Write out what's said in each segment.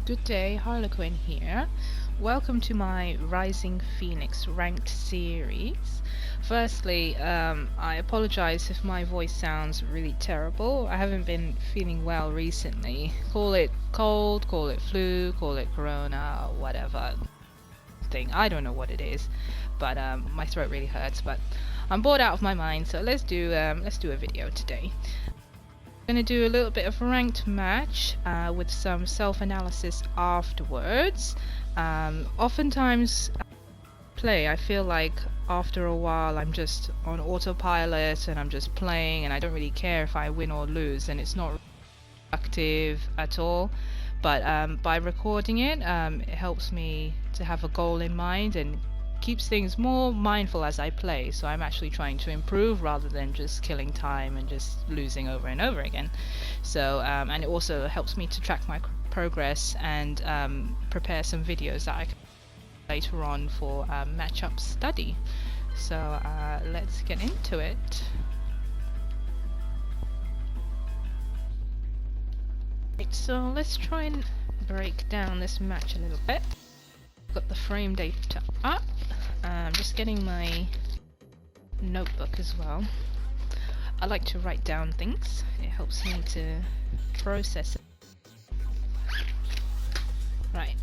Good day, Harlequin here. Welcome to my Rising Phoenix ranked series. Firstly, I apologize if my voice sounds really terrible. I haven't been feeling well recently. Call it cold, call it flu, call it corona, whatever thing. I don't know what it is, but my throat really hurts. But I'm bored out of my mind, so let's do a video today. I'm going to do a little bit of ranked match with some self-analysis afterwards. Oftentimes I feel like after a while I'm just on autopilot and I'm just playing and I don't really care if I win or lose, and it's not productive at all. But by recording it, it helps me to have a goal in mind and keeps things more mindful as I play, so I'm actually trying to improve rather than just killing time and just losing over and over again. So and it also helps me to track my progress and prepare some videos that I can later on for matchup study. So let's get into it. Right, so let's try and break down this match a little bit. Got the frame data up. I'm just getting my notebook as well. I like to write down things. It helps me to process it. Right.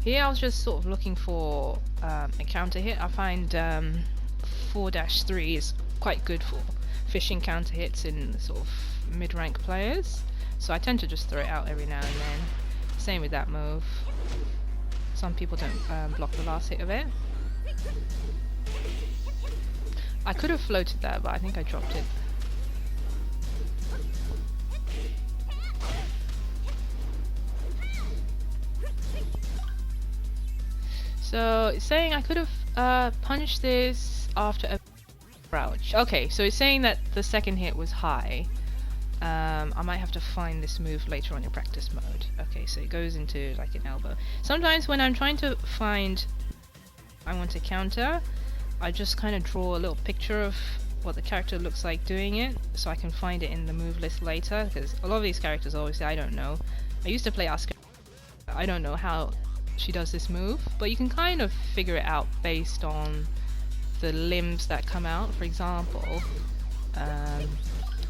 Here I was just sort of looking for a counter hit. I find 4-3 is quite good for fishing counter hits in sort of mid-rank players. So I tend to just throw it out every now and then. Same with that move. Some people don't block the last hit of it. I could have floated that, but I think I dropped it. So it's saying I could have punched this after a crouch. Okay, so it's saying that the second hit was high. I might have to find this move later on in practice mode. Okay, so it goes into like an elbow. Sometimes when I'm trying to find I want to counter, I just kind of draw a little picture of what the character looks like doing it, so I can find it in the move list later, because a lot of these characters obviously I don't know. I used to play Asuka. I don't know how she does this move, but you can kind of figure it out based on the limbs that come out, for example.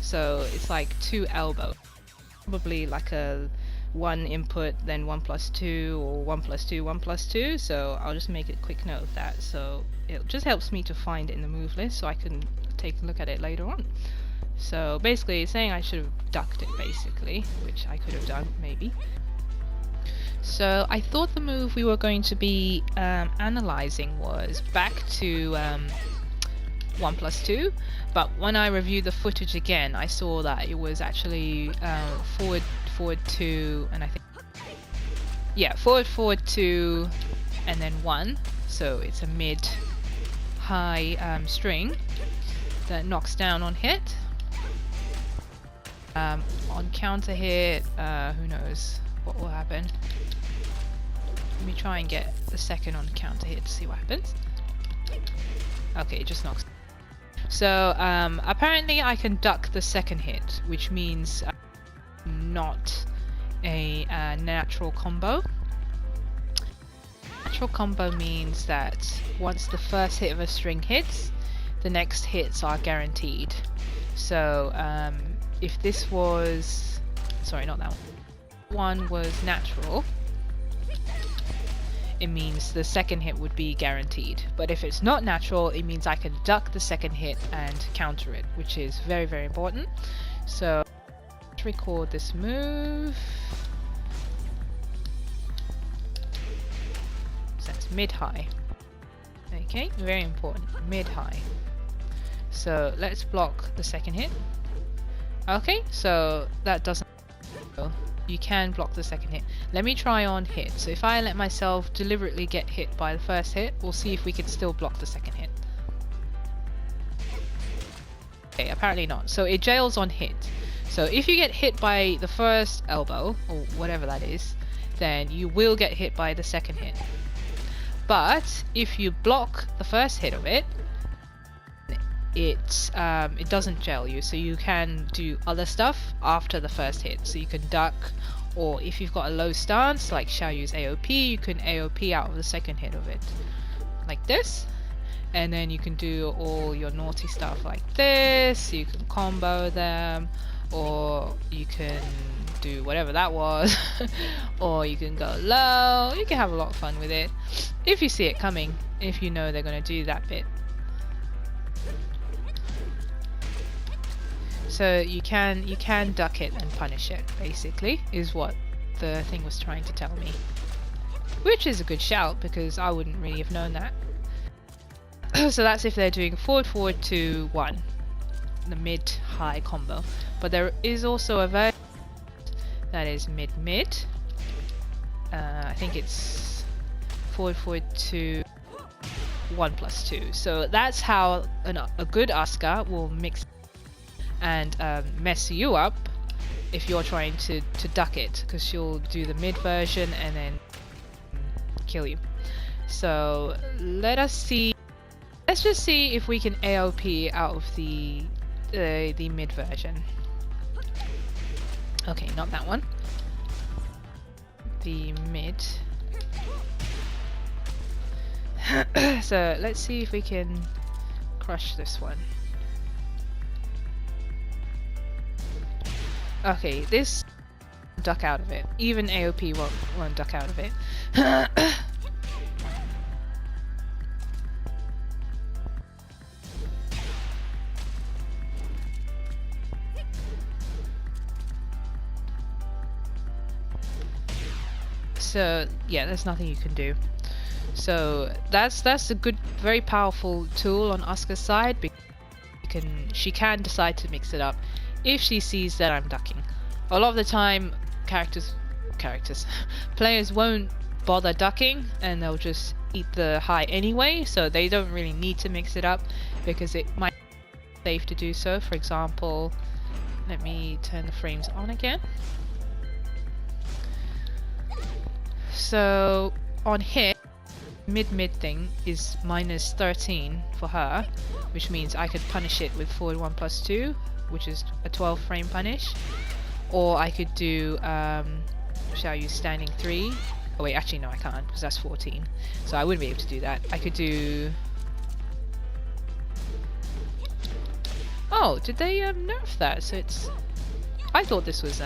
So it's like 2 elbow, probably like a 1 input, then 1+2, or 1+2, 1+2. So I'll just make a quick note of that. So it just helps me to find it in the move list, so I can take a look at it later on. So basically, it's saying I should have ducked it, basically, which I could have done maybe. So I thought the move we were going to be analyzing was back to 1+2, but when I reviewed the footage again, I saw that it was actually forward 2, and I think forward 2 and then 1, so it's a mid high string that knocks down on hit. On counter hit, who knows what will happen. Let me try and get the second on counter hit to see what happens. Okay, it just knocks. So apparently I can duck the second hit, which means not a natural combo. Natural combo means that once the first hit of a string hits, the next hits are guaranteed. So if this was, sorry, not that one was natural, it means the second hit would be guaranteed. But if it's not natural, it means I can duck the second hit and counter it, which is very, very important. So let's record this move. So that's mid-high. Okay, very important, mid-high. So let's block the second hit. Okay, so that doesn't go. You can block the second hit. Let me try on hit. So if I let myself deliberately get hit by the first hit, we'll see if we can still block the second hit. Okay, apparently not. So it jails on hit. So if you get hit by the first elbow, or whatever that is, then you will get hit by the second hit. But if you block the first hit of it, it doesn't gel you, so you can do other stuff after the first hit. So you can duck, or if you've got a low stance like Xiaoyu's AOP, you can AOP out of the second hit of it, like this. And then you can do all your naughty stuff like this. You can combo them, or you can do whatever that was, or you can go low. You can have a lot of fun with it if you see it coming, if you know they're going to do that bit. So you can duck it and punish it, basically, is what the thing was trying to tell me. Which is a good shout, because I wouldn't really have known that. So that's if they're doing forward, forward, 2, 1. The mid-high combo. But there is also a version that is mid-mid. I think it's forward, forward, 2, 1 plus 2. So that's how a good Asuka will mix and mess you up if you're trying to duck it, because she'll do the mid version and then kill you. So let's just see if we can AOP out of the mid version. Okay, not that one. The mid. So let's see if we can crush this one. Okay, this duck out of it. Even AOP won't duck out of it. So yeah, there's nothing you can do. So that's a good, very powerful tool on Asuka's side, because she can decide to mix it up if she sees that I'm ducking. A lot of the time, players won't bother ducking, and they'll just eat the high anyway, so they don't really need to mix it up, because it might be safe to do so. For example, let me turn the frames on again. So on hit, mid thing is minus 13 for her, which means I could punish it with forward 1 plus 2, which is a 12 frame punish, or I could do shall use standing 3. Oh wait, actually no, I can't, because that's 14, so I wouldn't be able to do that. I could do, oh, did they nerf that? So it's, I thought this was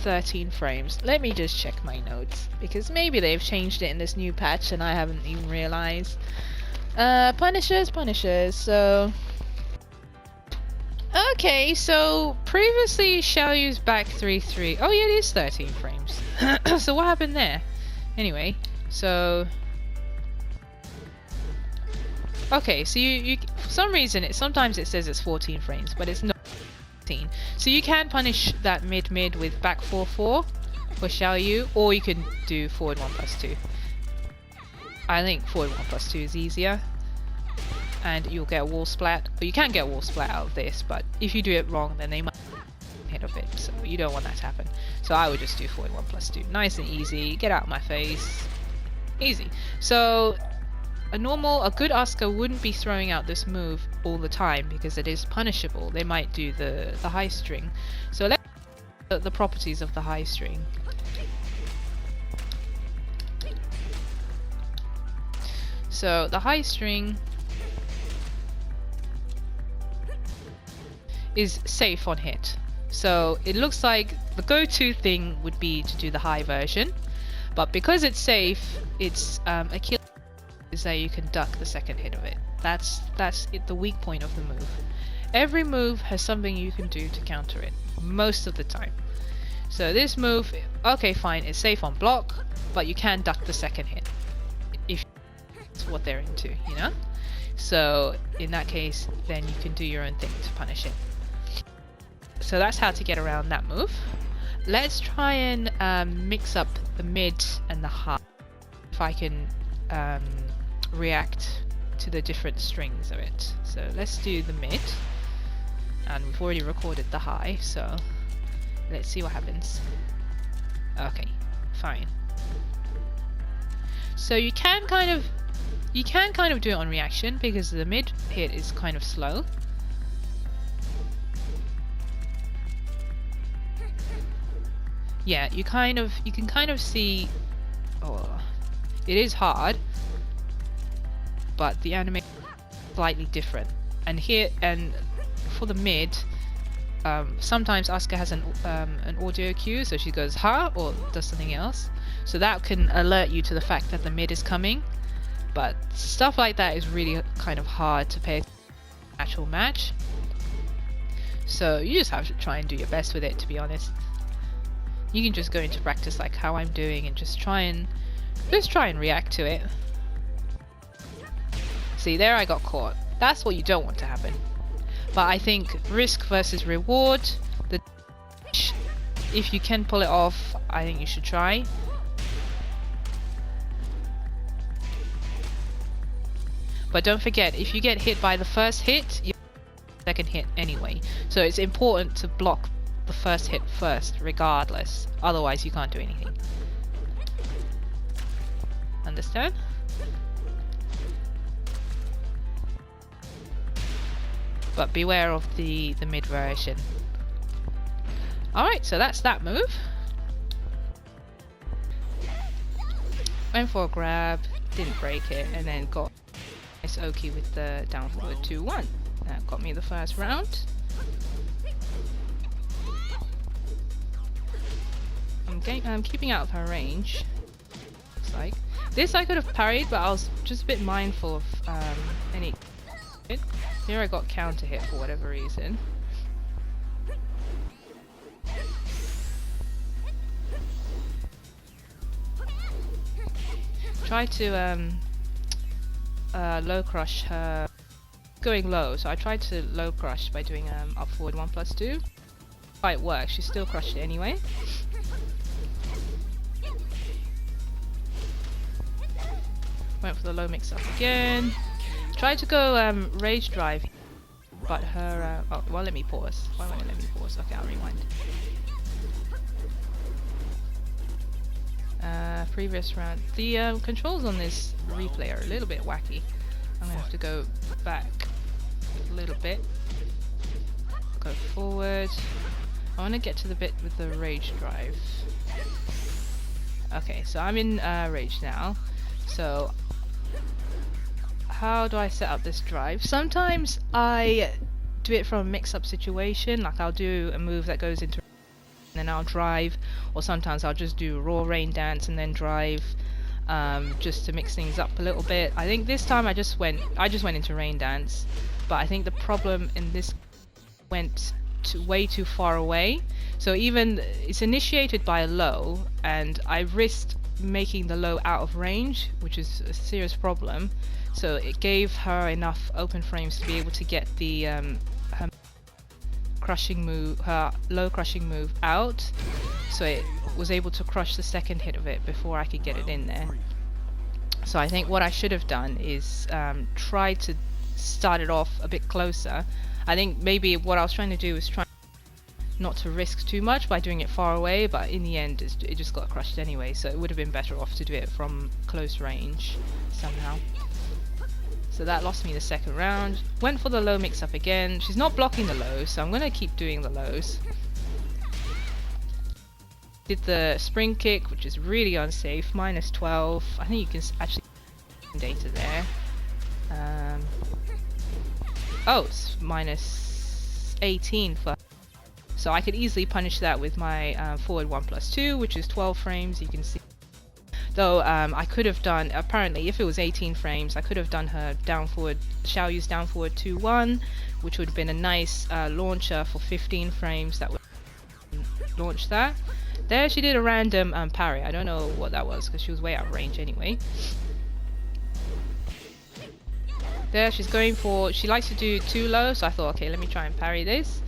13 frames. Let me just check my notes, because maybe they've changed it in this new patch and I haven't even realized. Punishers, so okay, so previously Xiaoyu's back 3-3. Oh yeah, it is 13 frames. So what happened there? Anyway, so okay, so you for some reason sometimes it says it's 14 frames, but it's not 14. So you can punish that mid with back 4-4 for Xiaoyu, or you can do forward 1 plus 2. I think forward 1 plus 2 is easier, and you'll get a wall splat. But you can get a wall splat out of this, but if you do it wrong, then they might hit of it, so you don't want that to happen. So I would just do forward 1 plus 2. Nice and easy, get out of my face. Easy. So a good Asuka wouldn't be throwing out this move all the time, because it is punishable. They might do the high string. So let's look at the properties of the high string. So the high string is safe on hit. So it looks like the go-to thing would be to do the high version, but because it's safe, it's a kill is that you can duck the second hit of it. That's the weak point of the move. Every move has something you can do to counter it, most of the time. So this move, okay fine, it's safe on block, but you can duck the second hit if that's what they're into, you know? So in that case, then you can do your own thing to punish it. So that's how to get around that move. Let's try and mix up the mid and the high, if I can react to the different strings of it. So let's do the mid, and we've already recorded the high, so let's see what happens. Okay, fine. So you can kind of You can kind of do it on reaction because the mid hit is kind of slow. Yeah, you can kind of see. Oh, it is hard, but the animation is slightly different. And here, and for the mid, sometimes Asuka has an audio cue, so she goes "ha" or does something else, so that can alert you to the fact that the mid is coming. But stuff like that is really kind of hard to pay attention to the actual match. So you just have to try and do your best with it, to be honest. You can just go into practice like how I'm doing and just try and react to it. See, there I got caught. That's what you don't want to happen. But I think risk versus reward, if you can pull it off, I think you should try. But don't forget, if you get hit by the first hit, you get the second hit anyway. So it's important to block the first hit first, regardless. Otherwise, you can't do anything. Understand? But beware of the mid version. Alright, so that's that move. Went for a grab, didn't break it, and then got nice Oki with the down forward 2-1. That got me the first round. I'm keeping out of her range. Looks like this I could have parried, but I was just a bit mindful of any. Here I got counter hit for whatever reason. Try to low crush her. Going low, so I tried to low crush by doing up forward 1+2. It worked. She still crushed it anyway. Went for the low mix up again. Tried to go rage drive, but her. Oh, well, let me pause. Why won't it let me pause? Okay, I'll rewind. Previous round. The controls on this replay are a little bit wacky. I'm gonna have to go back a little bit. Go forward. I want to get to the bit with the rage drive. Okay, so I'm in rage now. So how do I set up this drive? Sometimes I do it from a mix-up situation, like I'll do a move that goes into and then I'll drive, or sometimes I'll just do raw rain dance and then drive, just to mix things up a little bit. I think this time I just went into rain dance, but I think the problem in this went way too far away. So even it's initiated by a low, and I risked making the low out of range, which is a serious problem. So it gave her enough open frames to be able to get the her crushing move, her low crushing move out. So it was able to crush the second hit of it before I could get it in there. So I think what I should have done is try to start it off a bit closer. I think maybe what I was trying to do was try not to risk too much by doing it far away, but in the end it just got crushed anyway, so it would have been better off to do it from close range somehow. So that lost me the second round. Went for the low mix up again. She's not blocking the lows, so I'm going to keep doing the lows. Did the spring kick, which is really unsafe, -12. I think you can actually data there. Oh, it's -18 for. So I could easily punish that with my forward 1+2, which is 12 frames. You can see. Though I could have done, apparently, if it was 18 frames, I could have done her down forward, Xiaoyu's down forward 2-1, which would have been a nice launcher for 15 frames. That would launch that. There she did a random parry. I don't know what that was because she was way out of range anyway. There she's going for, she likes to do too low, so I thought, okay, let me try and parry this.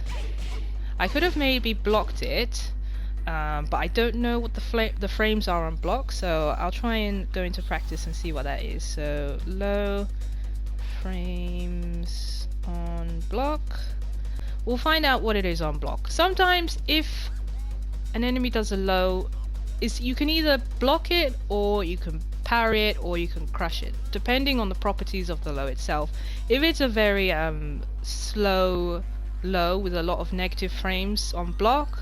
I could have maybe blocked it, but I don't know what the frames are on block, so I'll try and go into practice and see what that is. So low frames on block. We'll find out what it is on block. Sometimes if an enemy does a low, you can either block it or you can parry it or you can crush it, depending on the properties of the low itself. If it's a very slow low with a lot of negative frames on block,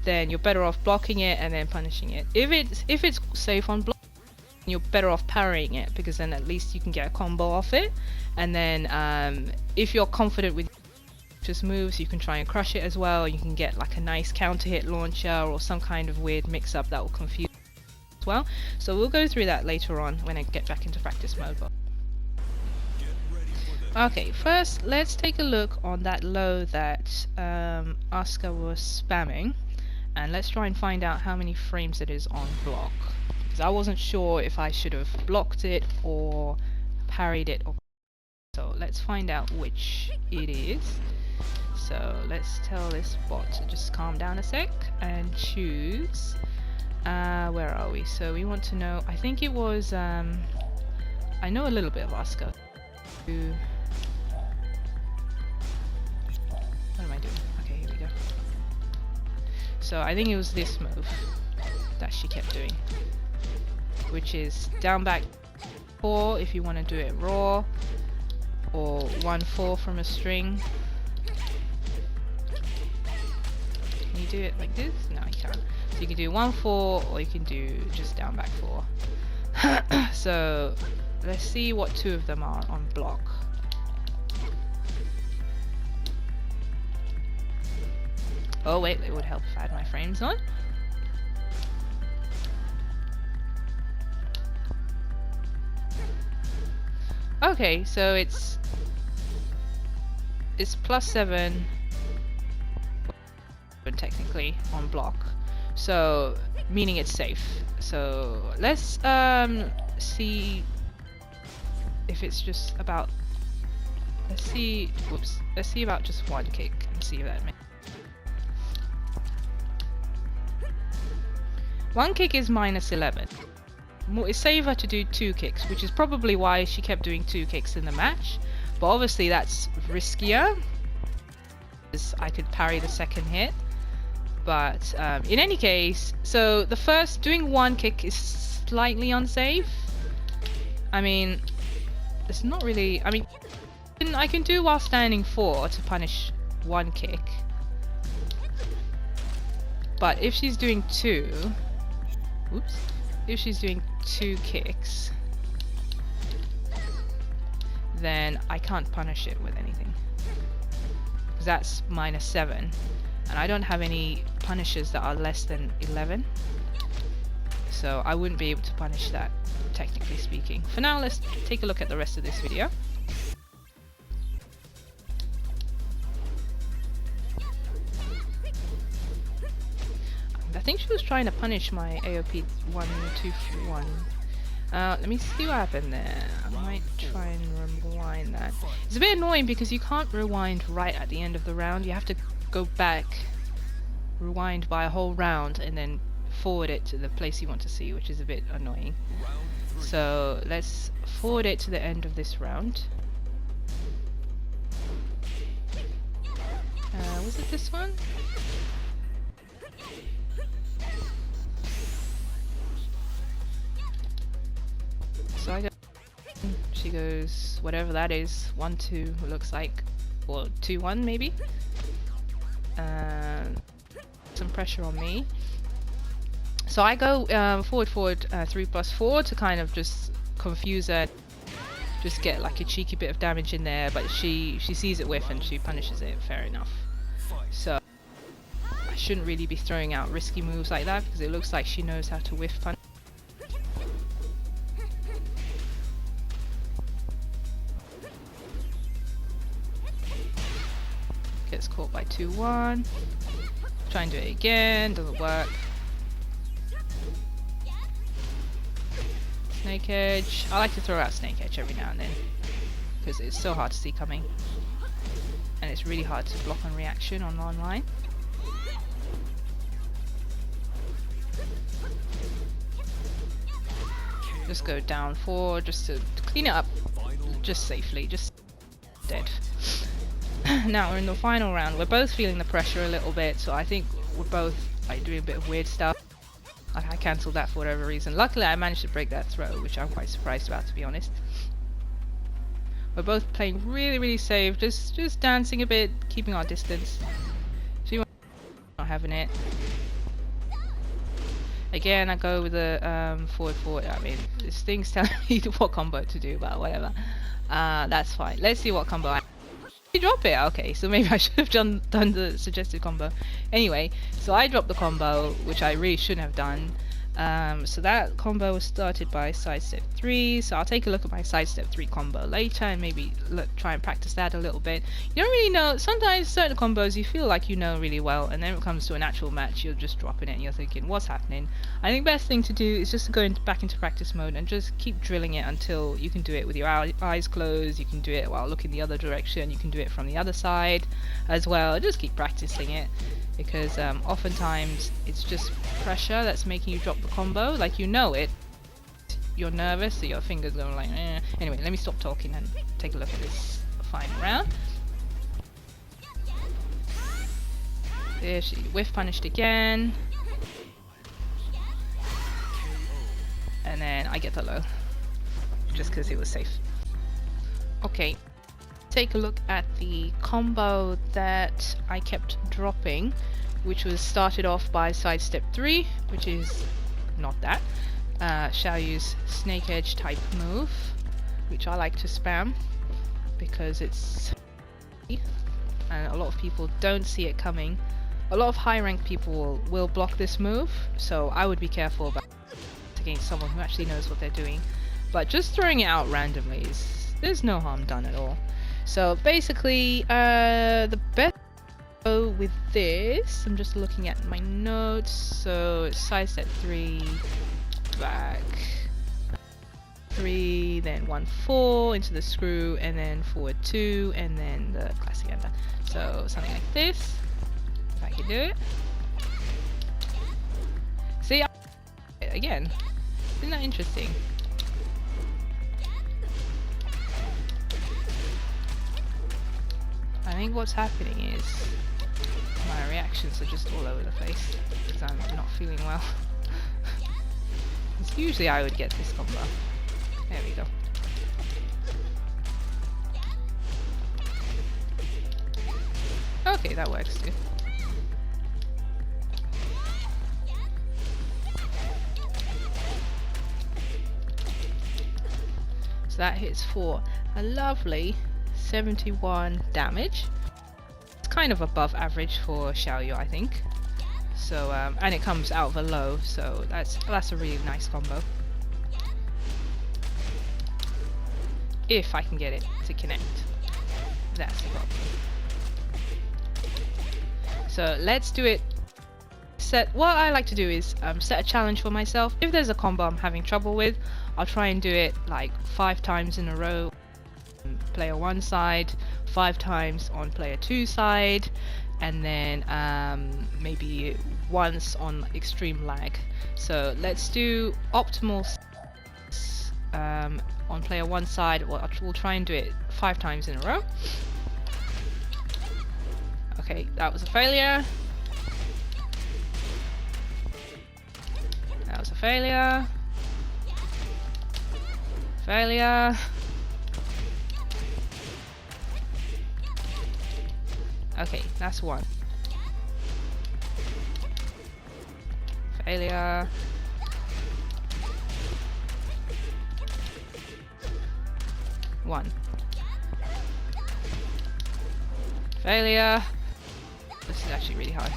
then you're better off blocking it and then punishing it. If it's safe on block, you're better off parrying it, because then at least you can get a combo off it. And then if you're confident with just moves, you can try and crush it as well. You can get like a nice counter hit launcher or some kind of weird mix up that will confuse as well. So we'll go through that later on when I get back into practice mode. Okay, first let's take a look on that low that Asuka was spamming, and let's try and find out how many frames it is on block, because I wasn't sure if I should have blocked it or parried it. So let's find out which it is. So let's tell this bot to just calm down a sec and choose where are we? So we want to know, I think it was I know a little bit of Asuka. What am I doing? Okay, here we go. So I think it was this move that she kept doing, which is down back 4 if you want to do it raw, or 1-4 from a string. Can you do it like this? No, you can't. So you can do 1-4, or you can do just down back 4. So let's see what two of them are on block. Oh wait, it would help if I had my frames on. Okay, so it's +7 technically on block, so meaning it's safe. So let's see if it's just about, let's see about just one kick and see if that makes. One kick is -11. It's safer to do 2 kicks, which is probably why she kept doing 2 kicks in the match. But obviously that's riskier, because I could parry the second hit. But in any case, so the first, doing 1 kick is slightly unsafe. I mean, it's not really, I mean, I can do while standing 4 to punish 1 kick. But if she's doing 2, oops, if she's doing 2 kicks, then I can't punish it with anything, because that's -7, and I don't have any punishes that are less than 11, so I wouldn't be able to punish that, technically speaking. For now, let's take a look at the rest of this video. I think she was trying to punish my AOP 1-2-1. Let me see what happened there. I might try and rewind that. It's a bit annoying because you can't rewind right at the end of the round. You have to go back, rewind by a whole round, and then forward it to the place you want to see, which is a bit annoying. So let's forward it to the end of this round. Was it this one? So I go, she goes, whatever that is, 1-2 it looks like, or 2-1 maybe. Some pressure on me. So I go forward 3+4 to kind of just confuse her, just get like a cheeky bit of damage in there, but she sees it whiff and she punishes it, fair enough. So I shouldn't really be throwing out risky moves like that, because it looks like she knows how to whiff punish. Gets caught by 2-1. Try and do it again, doesn't work. Snake Edge. I like to throw out Snake Edge every now and then, because it's so hard to see coming. And it's really hard to block on reaction on online. Just go down 4 just to clean it up, just safely, just dead. Now we're in the final round. We're both feeling the pressure a little bit, so I think we're both like doing a bit of weird stuff. I cancelled that for whatever reason. Luckily, I managed to break that throw, which I'm quite surprised about, to be honest. We're both playing really, really safe, just dancing a bit, keeping our distance. She not having it. Again, I go with the forward. I mean, this thing's telling me what combo to do, but whatever. That's fine. Let's see what combo you drop it. Okay, so maybe I should have done the suggested combo. Anyway, so I dropped the combo, which I really shouldn't have done. So that combo was started by sidestep 3, so I'll take a look at my sidestep 3 combo later and maybe try and practice that a little bit. You don't really know, sometimes certain combos you feel like you know really well, and then when it comes to an actual match you're just dropping it and you're thinking, what's happening? I think best thing to do is just to go back into practice mode and just keep drilling it until you can do it with your eyes closed, you can do it while looking the other direction, you can do it from the other side as well. Just keep practicing it. Because oftentimes it's just pressure that's making you drop the combo. Like, you know it, you're nervous, so your fingers go like, eh. Anyway, let me stop talking and take a look at this final round. There she whiff punished again. And then I get the low. Just because it was safe. Okay. Take a look at the combo that I kept dropping, which was started off by sidestep 3, which is not that. Xiaoyu's snake edge type move, which I like to spam because it's and a lot of people don't see it coming. A lot of high ranked people will block this move, so I would be careful about it against someone who actually knows what they're doing. But just throwing it out randomly there's no harm done at all. So basically, the best go with this, I'm just looking at my notes, so it's sidestep 3, back 3, then 1-4 into the screw, and then forward 2, and then the classic ender. So something like this, if I can do it. See, again, isn't that interesting? I think what's happening is my reactions are just all over the place because I'm not feeling well. Usually I would get this combo. There we go. Okay, that works too. So that hits for a lovely 71 damage. It's kind of above average for Xiaoyu, I think. So and it comes out of a low, so that's a really nice combo. If I can get it to connect. That's the problem. So let's do it. What I like to do is set a challenge for myself. If there's a combo I'm having trouble with, I'll try and do it like 5 times in a row. Player 1 side, 5 times on player 2 side, and then maybe once on extreme lag. So let's do optimal on player 1 side. We'll try and do it 5 times in a row. Okay, that was a failure. That was a failure. Failure. Okay, that's 1. Failure. One. Failure. This is actually really hard.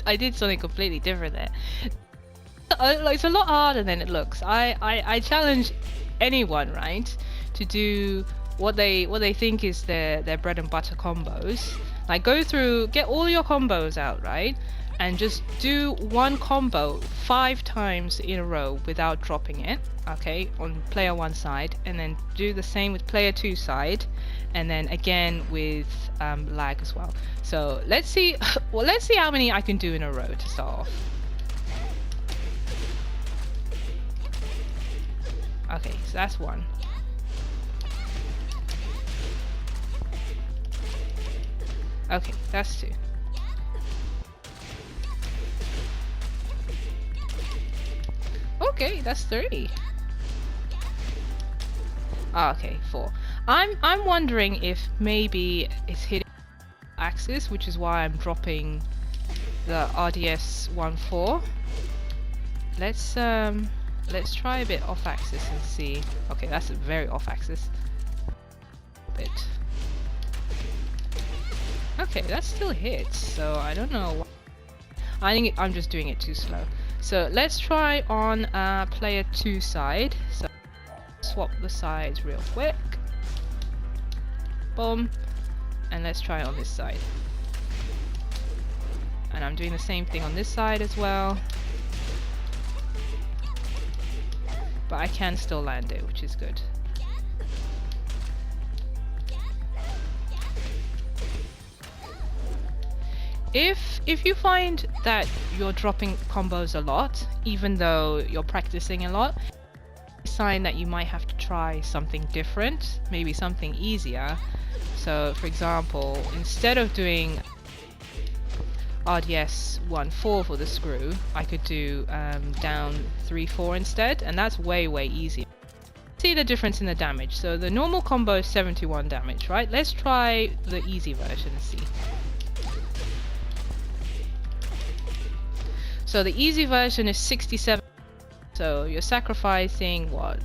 I did something completely different there. It's a lot harder than it looks. I challenge anyone, right, to do what they think is their bread and butter combos. Like, go through, get all your combos out, right, and just do one combo 5 times in a row without dropping it, okay, on player 1 side, and then do the same with player 2 side, and then again with lag as well. So let's see. Well, let's see how many I can do in a row to start off. Okay, so that's 1. Okay, that's 2. Okay, that's 3. Okay, 4. I'm wondering if maybe it's hitting axis, which is why I'm dropping the RDS 1-4. Let's try a bit off axis and see. Okay, that's a very off axis. Bit. Okay, that still hits, so I don't know. I think I'm just doing it too slow. So let's try on player 2 side. So swap the sides real quick. Boom. And let's try on this side. And I'm doing the same thing on this side as well. But I can still land it, which is good. If you find that you're dropping combos a lot, even though you're practicing a lot, it's a sign that you might have to try something different, maybe something easier. So for example, instead of doing RDS 1-4 for the screw, I could do down 3-4 instead, and that's way easier. See the difference in the damage. So the normal combo is 71 damage, right? Let's try the easy version and see. So the easy version is 67. So you're sacrificing what,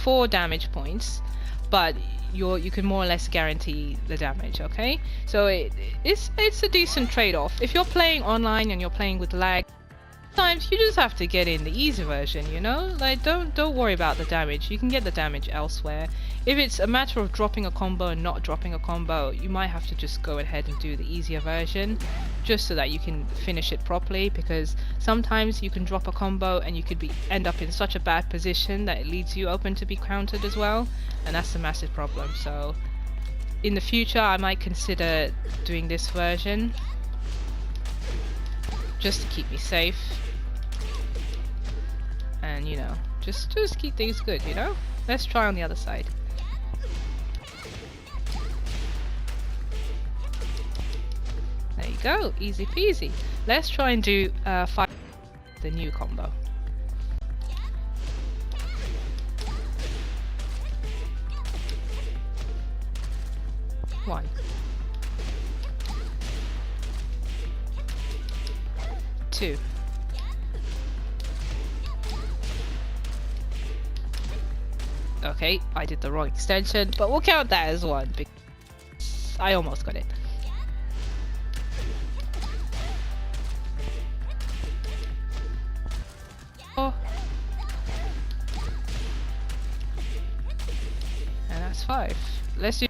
4 damage points, but you can more or less guarantee the damage. Okay, so it's a decent trade-off. If you're playing online and you're playing with lag, sometimes you just have to get in the easy version, you know? Like don't worry about the damage. You can get the damage elsewhere. If it's a matter of dropping a combo and not dropping a combo, you might have to just go ahead and do the easier version, just so that you can finish it properly, because sometimes you can drop a combo and you could end up in such a bad position that it leaves you open to be countered as well, and that's a massive problem. So in the future I might consider doing this version just to keep me safe, and you know, just keep things good, you know? Let's try on the other side. There you go, easy peasy. Let's try and do 5, the new combo. One. 2. Okay, I did the wrong extension, but we'll count that as 1 because I almost got it. Oh. And that's 5. Let's do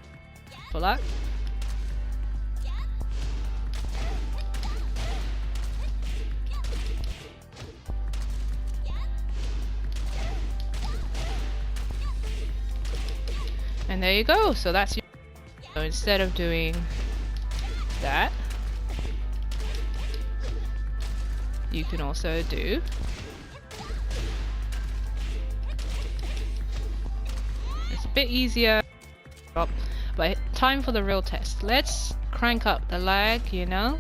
for that. And there you go. So that's your. So instead of doing that, you can also do it's a bit easier, but time for the real test. Let's crank up the lag, you know,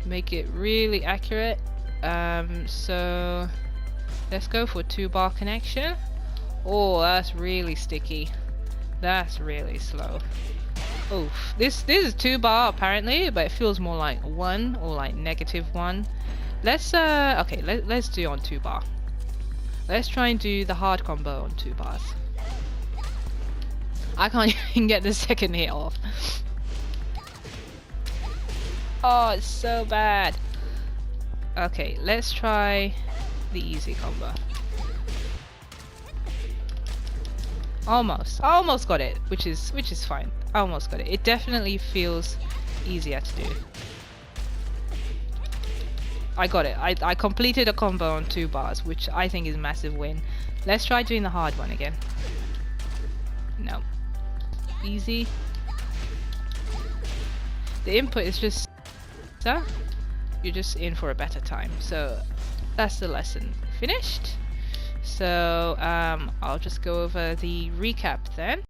make it really accurate. So let's go for 2-bar connection. Oh, that's really sticky. That's really slow. Oof. This is 2-bar apparently, but it feels more like 1 or like -1. Let's okay, let's do on 2-bar. Let's try and do the hard combo on 2 bars. I can't even get the second hit off. Oh, it's so bad. Okay, let's try the easy combo. Almost got it, which is fine. I almost got it. It definitely feels easier to do. I got it. I completed a combo on 2 bars, which I think is a massive win. Let's try doing the hard one again. No. Easy. The input is just so you're just in for a better time. So that's the lesson finished. So I'll just go over the recap then.